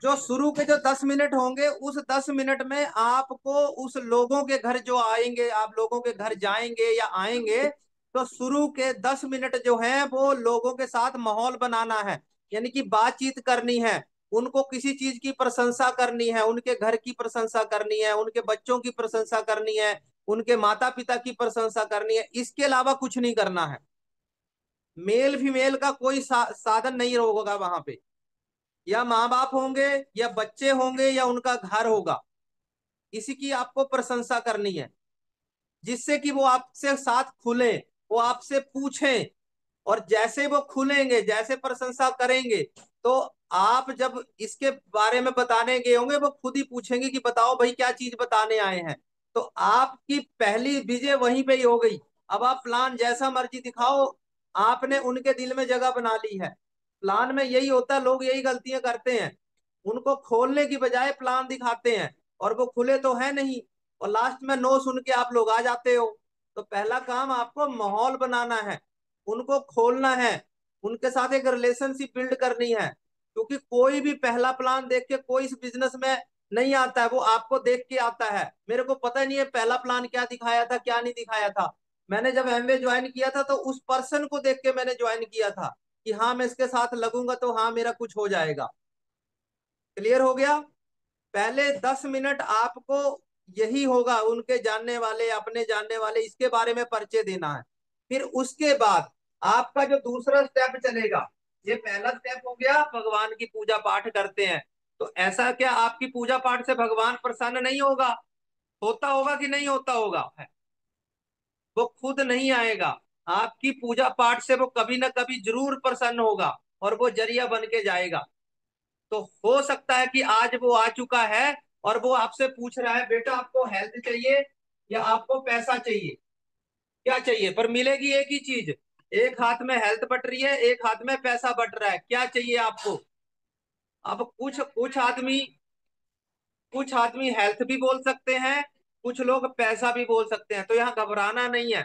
जो शुरू के जो 10 मिनट होंगे, उस 10 मिनट में आपको उस लोगों के घर जो आएंगे, आप लोगों के घर जाएंगे या आएंगे, तो शुरू के 10 मिनट जो है वो लोगों के साथ माहौल बनाना है। यानी कि बातचीत करनी है, उनको किसी चीज की प्रशंसा करनी है, उनके घर की प्रशंसा करनी है, उनके बच्चों की प्रशंसा करनी है, उनके माता पिता की प्रशंसा करनी है। इसके अलावा कुछ नहीं करना है। मेल फीमेल का कोई साधन नहीं होगा वहां पे। या माँ बाप होंगे, या बच्चे होंगे, या उनका घर होगा, इसी की आपको प्रशंसा करनी है, जिससे कि वो आपसे साथ खुले, वो आपसे पूछें। और जैसे वो खुलेंगे, जैसे प्रशंसा करेंगे, तो आप जब इसके बारे में बताने गए होंगे, वो खुद ही पूछेंगे कि बताओ भाई क्या चीज बताने आए हैं। तो आपकी पहली विजय वहीं पे ही हो गई। अब आप प्लान जैसा मर्जी दिखाओ, आपने उनके दिल में जगह बना ली है। प्लान में यही होता है, लोग यही गलतियां करते हैं, उनको खोलने की बजाय प्लान दिखाते हैं, और वो खुले तो है नहीं, और लास्ट में नो सुन के आप लोग आ जाते हो। तो पहला काम आपको माहौल बनाना है, उनको खोलना है, उनके साथ एक रिलेशनशिप बिल्ड करनी है। क्योंकि कोई भी पहला प्लान देख के कोई इस बिजनेस में नहीं आता है, वो आपको देख के आता है। मेरे को पता ही नहीं है पहला प्लान क्या दिखाया था, क्या नहीं दिखाया था। मैंने जब एमवे ज्वाइन किया था, तो उस पर्सन को देख के मैंने ज्वाइन किया था कि हाँ मैं इसके साथ लगूंगा तो हाँ मेरा कुछ हो जाएगा। क्लियर हो गया? पहले 10 मिनट आपको यही होगा, उनके जानने वाले, अपने जानने वाले, इसके बारे में परिचय देना है। फिर उसके बाद आपका जो दूसरा स्टेप चलेगा, ये पहला स्टेप हो गया, भगवान की पूजा पाठ करते हैं। तो ऐसा क्या आपकी पूजा पाठ से भगवान प्रसन्न नहीं होगा? होता होगा कि नहीं होता होगा? वो खुद नहीं आएगा, आपकी पूजा पाठ से वो कभी ना कभी जरूर प्रसन्न होगा, और वो जरिया बन के जाएगा। तो हो सकता है कि आज वो आ चुका है, और वो आपसे पूछ रहा है बेटा आपको हेल्थ चाहिए या आपको पैसा चाहिए, क्या चाहिए? पर मिलेगी एक ही चीज। एक हाथ में हेल्थ बट रही है, एक हाथ में पैसा बट रहा है, क्या चाहिए आपको? अब कुछ आदमी हेल्थ भी बोल सकते हैं, कुछ लोग पैसा भी बोल सकते हैं। तो यहाँ घबराना नहीं है,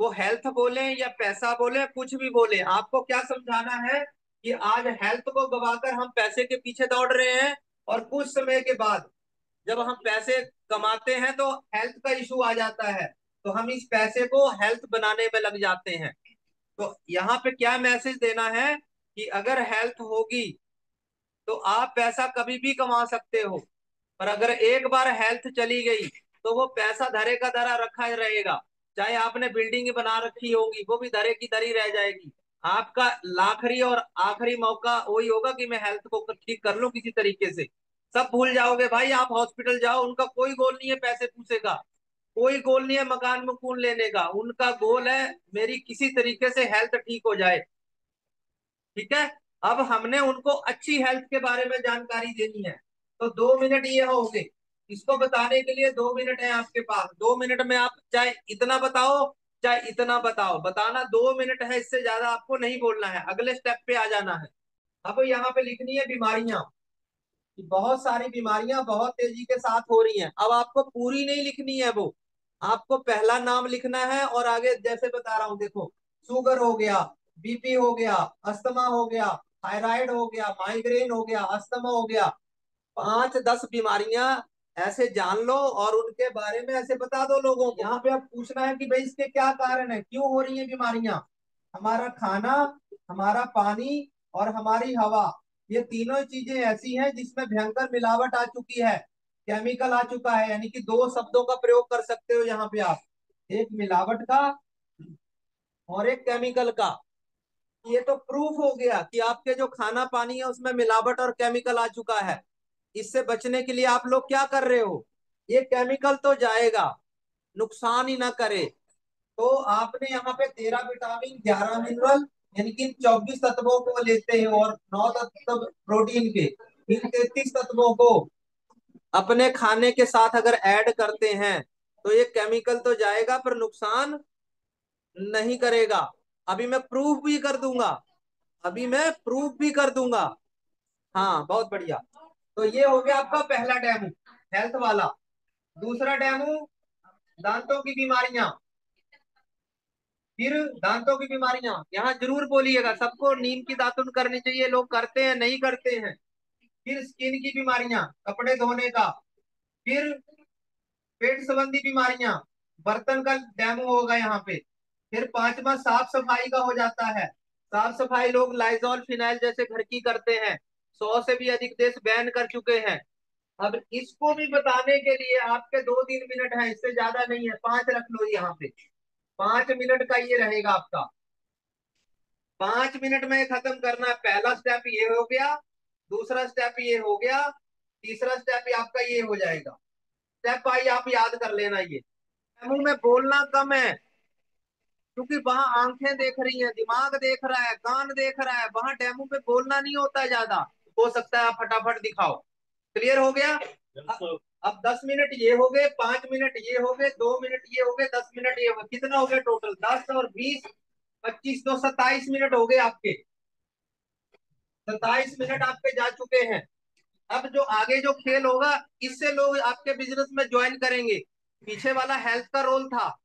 वो हेल्थ बोले या पैसा बोले, कुछ भी बोले, आपको क्या समझाना है कि आज हेल्थ को गवाकर हम पैसे के पीछे दौड़ रहे हैं, और कुछ समय के बाद जब हम पैसे कमाते हैं तो हेल्थ का इशू आ जाता है, तो हम इस पैसे को हेल्थ बनाने में लग जाते हैं। तो यहाँ पे क्या मैसेज देना है कि अगर हेल्थ होगी तो आप पैसा कभी भी कमा सकते हो, पर अगर एक बार हेल्थ चली गई तो वो पैसा धरे का धरा रखा रहेगा। चाहे आपने बिल्डिंग बना रखी होगी, वो भी धरे की धरी रह जाएगी। आपका आखिरी और आखिरी मौका वही होगा कि मैं हेल्थ को ठीक कर लूं किसी तरीके से। सब भूल जाओगे भाई, आप हॉस्पिटल जाओ, उनका कोई गोल नहीं है पैसे पूसे का, कोई गोल नहीं है मकान मकून लेने का, उनका गोल है मेरी किसी तरीके से हेल्थ ठीक हो जाए। ठीक है? अब हमने उनको अच्छी हेल्थ के बारे में जानकारी देनी है, तो 2 मिनट ये होंगे। इसको बताने के लिए 2 मिनट है आपके पास। 2 मिनट में आप चाहे इतना बताओ, चाहे इतना बताओ, बताना 2 मिनट है, इससे ज्यादा आपको नहीं बोलना है, अगले स्टेप पे आ जाना है। अब यहाँ पे लिखनी है बीमारियां, कि बहुत सारी बीमारियां बहुत तेजी के साथ हो रही हैं। अब आपको पूरी नहीं लिखनी है वो, आपको पहला नाम लिखना है, और आगे जैसे बता रहा हूं देखो, शुगर हो गया, बीपी हो गया, अस्थमा हो गया, थायराइड हो गया, माइग्रेन हो गया, अस्थमा हो गया, 5-10 बीमारियां ऐसे जान लो, और उनके बारे में ऐसे बता दो लोगों को। यहाँ पे अब पूछना है कि भाई इसके क्या कारण है, क्यों हो रही है बीमारियां? हमारा खाना, हमारा पानी, और हमारी हवा, ये तीनों चीजें ऐसी हैं जिसमें भयंकर मिलावट आ चुकी है, केमिकल आ चुका है। यानी कि दो शब्दों का प्रयोग कर सकते हो यहाँ पे आप, एक मिलावट का और एक केमिकल का। ये तो प्रूफ हो गया कि आपके जो खाना पानी है उसमें मिलावट और केमिकल आ चुका है। इससे बचने के लिए आप लोग क्या कर रहे हो? ये केमिकल तो जाएगा, नुकसान ही ना करे। तो आपने यहाँ पे 13 विटामिन, 11 मिनरल, यानी कि 24 तत्वों को लेते हैं, और 9 तत्व प्रोटीन के, इन 33 तत्वों को अपने खाने के साथ अगर ऐड करते हैं, तो ये केमिकल तो जाएगा पर नुकसान नहीं करेगा। अभी मैं प्रूफ भी कर दूंगा, अभी मैं प्रूफ भी कर दूंगा। हाँ बहुत बढ़िया। तो ये हो गया आपका पहला डेमो, हेल्थ वाला। दूसरा डेमो, दांतों की बीमारियां। फिर दांतों की बीमारियां यहाँ जरूर बोलिएगा, सबको नीम की दातुन करनी चाहिए, लोग करते हैं नहीं करते हैं? फिर स्किन की बीमारियां, कपड़े धोने का, फिर पेट संबंधी बीमारियां, बर्तन का डेमो होगा यहाँ पे। फिर पांचवा साफ सफाई का हो जाता है। साफ सफाई लोग लाइजॉल फिनाइल जैसे घर की करते हैं। 100 से भी अधिक देश बैन कर चुके हैं। अब इसको भी बताने के लिए आपके 2-3 मिनट है, इससे ज्यादा नहीं है, 5 रख लो यहाँ पे। 5 मिनट का ये रहेगा आपका। 5 मिनट में खत्म करना है। पहला स्टेप ये हो गया, दूसरा स्टेप ये हो गया, तीसरा स्टेप आपका ये हो जाएगा। स्टेप भाई आप याद कर लेना ये। मुंह में बोलना कम है, क्योंकि वहां आंखें देख रही हैं, दिमाग देख रहा है, कान देख रहा है, वहां डेमो पे बोलना नहीं होता है ज्यादा। हो सकता है आप फटाफट दिखाओ। क्लियर हो गया? अब 10 मिनट ये हो गए, 5 मिनट ये हो गए, 2 मिनट ये हो गए, 10 मिनट ये हो गए। कितना हो गया टोटल? 10 और 20, 25, तो 27 मिनट हो गए आपके। 27 मिनट आपके जा चुके हैं। अब जो आगे जो खेल होगा, इससे लोग आपके बिजनेस में ज्वाइन करेंगे। पीछे वाला हेल्थ का रोल था,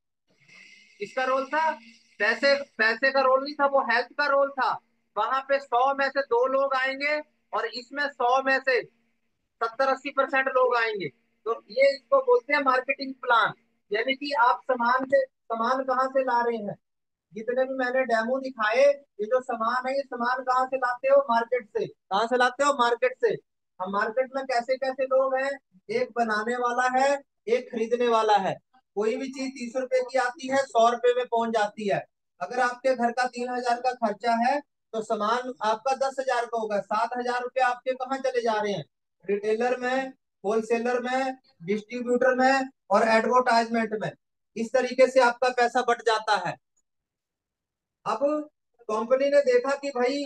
इसका रोल था, पैसे पैसे का रोल नहीं था, वो हेल्थ का रोल था। वहां पे 100 में से 2 लोग आएंगे, और इसमें 100 में से 70-80% लोग आएंगे। तो ये इसको बोलते हैं मार्केटिंग प्लान। यानी कि आप सामान कहाँ से ला रहे हैं। जितने भी मैंने डेमो दिखाए, ये जो सामान है, ये सामान कहाँ से लाते हो? मार्केट से। कहाँ से लाते हो? मार्केट से। हम मार्केट में कैसे कैसे लोग हैं? एक बनाने वाला है, एक खरीदने वाला है। कोई भी चीज 30 रुपए की आती है, 100 रुपए में पहुंच जाती है। अगर आपके घर का 3,000 का खर्चा है, तो सामान आपका 10,000 का होगा। 7,000 रुपये आपके कहाँ चले जा रहे हैं? रिटेलर में, होलसेलर में, डिस्ट्रीब्यूटर में, और एडवर्टाइजमेंट में। इस तरीके से आपका पैसा बट जाता है। अब कंपनी ने देखा कि भाई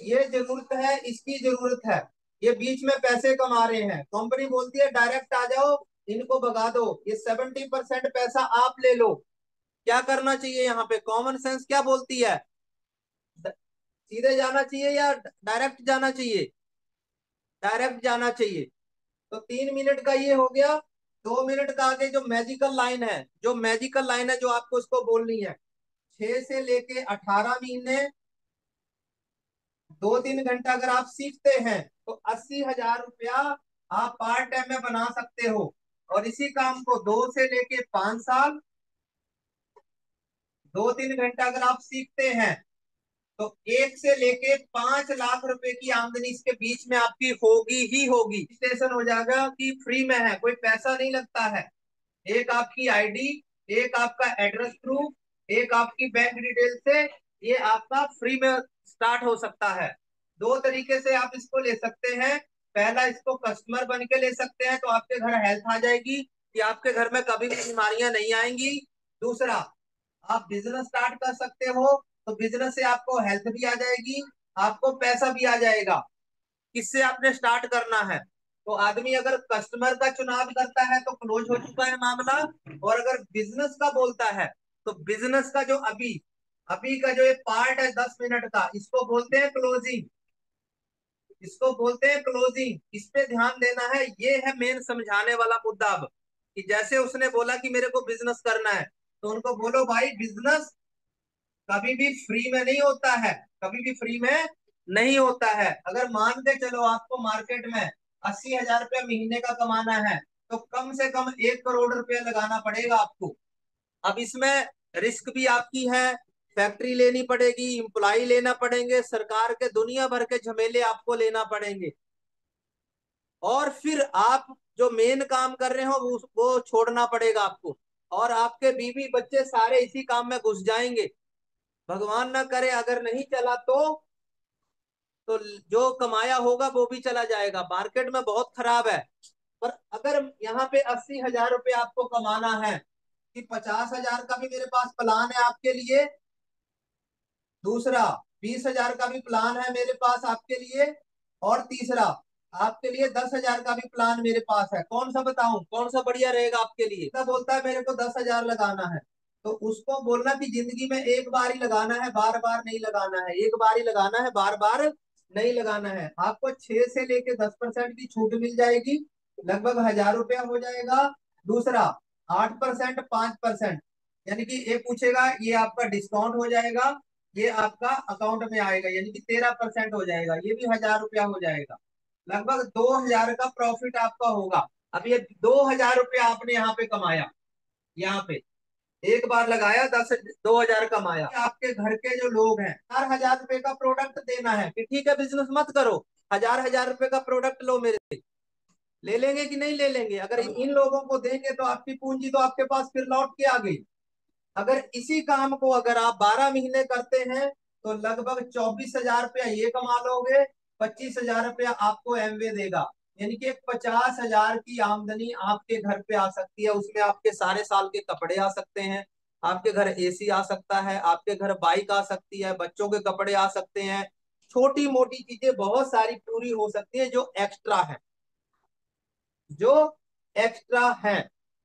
ये जरूरत है, इसकी जरूरत है, ये बीच में पैसे कमा रहे हैं। कंपनी बोलती है डायरेक्ट आ जाओ, इनको भगा दो, ये 70% पैसा आप ले लो। क्या करना चाहिए यहाँ पे? कॉमन सेंस क्या बोलती है? सीधे जाना चाहिए या डायरेक्ट जाना चाहिए? डायरेक्ट जाना चाहिए। तो 3 मिनट का ये हो गया। 2 मिनट का आगे जो मैजिकल लाइन है, जो आपको उसको बोलनी है। 6 से लेके 18 महीने, 2-3 घंटा अगर आप सीखते हैं, तो 80,000 रुपया आप पार्ट टाइम में बना सकते हो। और इसी काम को 2 से लेके 5 साल, 2-3 घंटा अगर आप सीखते हैं, तो 1 से लेके 5 लाख रुपए की आमदनी इसके बीच में आपकी होगी ही होगी। स्टेशन हो जाएगा कि फ्री में है, कोई पैसा नहीं लगता है। एक आपकी आईडी, एक आपका एड्रेस प्रूफ, एक आपकी बैंक डिटेल से ये आपका फ्री में स्टार्ट हो सकता है। 2 तरीके से आप इसको ले सकते हैं। पहला, इसको कस्टमर बन के ले सकते हैं, तो आपके घर हेल्थ आ जाएगी, कि आपके घर में कभी भी बीमारियां नहीं आएंगी। दूसरा, आप बिजनेस स्टार्ट कर सकते हो, तो बिजनेस से आपको हेल्थ भी आ जाएगी, आपको पैसा भी आ जाएगा। किससे आपने स्टार्ट करना है? तो आदमी अगर कस्टमर का चुनाव करता है, तो क्लोज हो चुका है मामला। और अगर बिजनेस का बोलता है, तो बिजनेस का जो अभी अभी का जो एक पार्ट है 10 मिनट का, इसको बोलते हैं क्लोजिंग। इसको बोलते हैं क्लोजिंग। इस पे ध्यान देना है, ये है मेन समझाने वाला मुद्दा। अब कि जैसे उसने बोला कि मेरे को बिजनेस करना है, तो उनको बोलो भाई बिजनेस कभी भी फ्री में नहीं होता है, कभी भी फ्री में नहीं होता है। अगर मान के चलो आपको मार्केट में 80,000 रुपया महीने का कमाना है, तो कम से कम 1 करोड़ रुपया लगाना पड़ेगा आपको। अब इसमें रिस्क भी आपकी है, फैक्ट्री लेनी पड़ेगी, इम्प्लाई लेना पड़ेंगे, सरकार के दुनिया भर के झमेले आपको लेना पड़ेंगे। और फिर आप जो मेन काम कर रहे हो वो छोड़ना पड़ेगा आपको। और आपके बीवी बच्चे सारे इसी काम में घुस जाएंगे। भगवान ना करे अगर नहीं चला तो जो कमाया होगा वो भी चला जाएगा। मार्केट में बहुत खराब है। पर अगर यहाँ पे 80,000 रुपये आपको कमाना है, कि 50,000 का भी मेरे पास प्लान है आपके लिए, दूसरा 20,000 का भी प्लान है मेरे पास आपके लिए, और तीसरा आपके लिए 10,000 का भी प्लान मेरे पास है। कौन सा बताऊं, कौन सा बढ़िया रहेगा आपके लिए? क्या बोलता है मेरे को 10,000 लगाना है, तो उसको बोलना कि जिंदगी में एक बार ही लगाना है, बार बार नहीं लगाना है। एक बार ही लगाना है, बार बार नहीं लगाना है। आपको 6 से लेके 10% की छूट मिल जाएगी, लगभग 1,000 रुपया हो जाएगा। दूसरा 8%, 5%, यानी कि ये पूछेगा, ये आपका डिस्काउंट हो जाएगा, ये आपका अकाउंट में आएगा, यानी कि 13% हो जाएगा, ये भी 1,000 रुपया हो जाएगा। लगभग 2,000 का प्रॉफिट आपका होगा। अब ये 2,000 रुपये आपने यहाँ पे कमाया, यहाँ पे एक बार लगाया 2,000 कमाया। आपके घर के जो लोग हैं 4,000 रुपये का प्रोडक्ट देना है कि ठीक है बिजनेस मत करो, 1,000 रुपये का प्रोडक्ट लो मेरे से, ले लेंगे कि नहीं ले लेंगे? अगर इन लोगों को देंगे तो आपकी पूंजी तो आपके पास फिर लौट के आ गई। अगर इसी काम को अगर आप 12 महीने करते हैं तो लगभग 24,000 रुपया ये कमा लोगे, 25,000 रुपया आपको एमवे देगा। यानी कि 50,000 की आमदनी आपके घर पे आ सकती है। उसमें आपके सारे साल के कपड़े आ सकते हैं, आपके घर एसी आ सकता है, आपके घर बाइक आ सकती है, बच्चों के कपड़े आ सकते हैं, छोटी मोटी चीजें बहुत सारी पूरी हो सकती है जो एक्स्ट्रा है, जो एक्स्ट्रा है।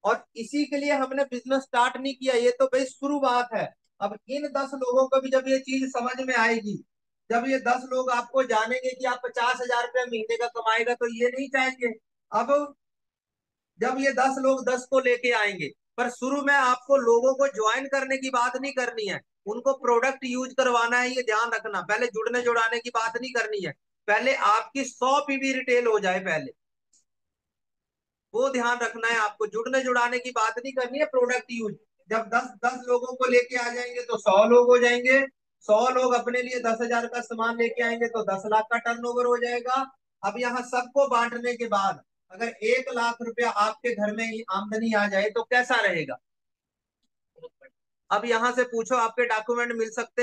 और इसी के लिए हमने बिजनेस स्टार्ट नहीं किया, ये तो भाई शुरुआत है। अब इन 10 लोगों को भी जब ये चीज समझ में आएगी, जब ये 10 लोग आपको जानेंगे कि आप 50,000 रुपये महीने का कमाएगा, तो ये नहीं चाहेंगे। अब जब ये 10 लोग 10 को लेके आएंगे, पर शुरू में आपको लोगों को ज्वाइन करने की बात नहीं करनी है, उनको प्रोडक्ट यूज करवाना है, ये ध्यान रखना। पहले जुड़ने जुड़ाने की बात नहीं करनी है, पहले आपकी 100 पीवी रिटेल हो जाए पहले, वो ध्यान रखना है आपको। जुड़ने जुड़ाने की बात नहीं करनी है, प्रोडक्ट यूज। जब 10 10 लोगों को लेके आ जाएंगे तो 100 लोग हो जाएंगे, 100 लोग अपने लिए 10,000 का सामान लेके आएंगे तो 10 लाख का टर्नओवर हो जाएगा। अब यहाँ सबको बांटने के बाद अगर 1 लाख रुपया आपके घर में ही आमदनी आ जाए तो कैसा रहेगा? अब यहाँ से पूछो आपके डॉक्यूमेंट मिल सकते हैं?